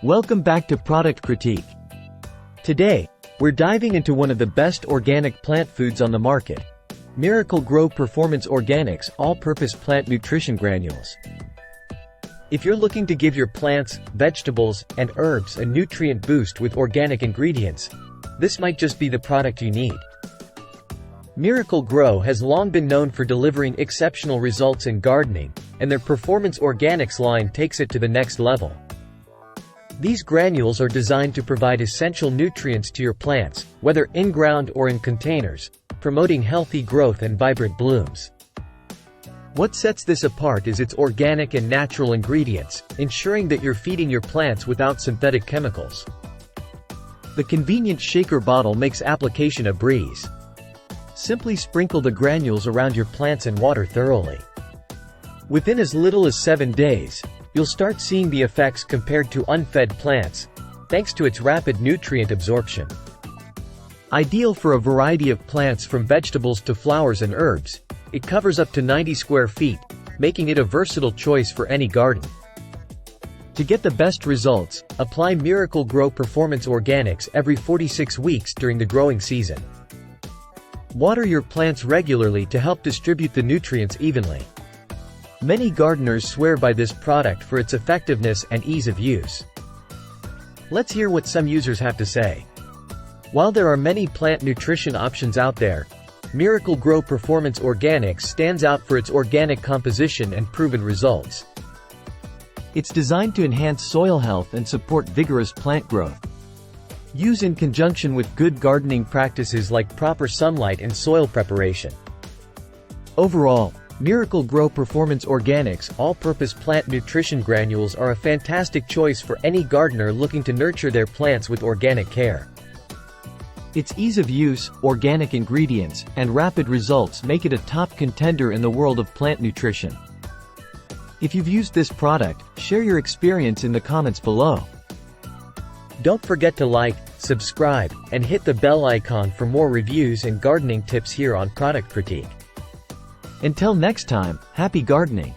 Welcome back to Product Critique. Today, we're diving into one of the best organic plant foods on the market, Miracle Gro Performance Organics All-Purpose Plant Nutrition Granules. If you're looking to give your plants, vegetables, and herbs a nutrient boost with organic ingredients, this might just be the product you need. Miracle Gro has long been known for delivering exceptional results in gardening, and their Performance Organics line takes it to the next level. These granules are designed to provide essential nutrients to your plants, whether in-ground or in containers, promoting healthy growth and vibrant blooms. What sets this apart is its organic and natural ingredients, ensuring that you're feeding your plants without synthetic chemicals. The convenient shaker bottle makes application a breeze. Simply sprinkle the granules around your plants and water thoroughly. Within as little as 7 days, you'll start seeing the effects compared to unfed plants, thanks to its rapid nutrient absorption. Ideal for a variety of plants from vegetables to flowers and herbs, it covers up to 90 square feet, making it a versatile choice for any garden. To get the best results, apply Miracle Gro Performance Organics every 46 weeks during the growing season. Water your plants regularly to help distribute the nutrients evenly. Many gardeners swear by this product for its effectiveness and ease of use. Let's hear what some users have to say. While there are many plant nutrition options out there, Miracle Gro Performance Organics stands out for its organic composition and proven results. It's designed to enhance soil health and support vigorous plant growth. Use in conjunction with good gardening practices like proper sunlight and soil preparation. Overall, Miracle Gro Performance Organics All-Purpose Plant Nutrition Granules are a fantastic choice for any gardener looking to nurture their plants with organic care. Its ease of use, organic ingredients, and rapid results make it a top contender in the world of plant nutrition. If you've used this product, share your experience in the comments below. Don't forget to like, subscribe, and hit the bell icon for more reviews and gardening tips here on Product Critique. Until next time, happy gardening!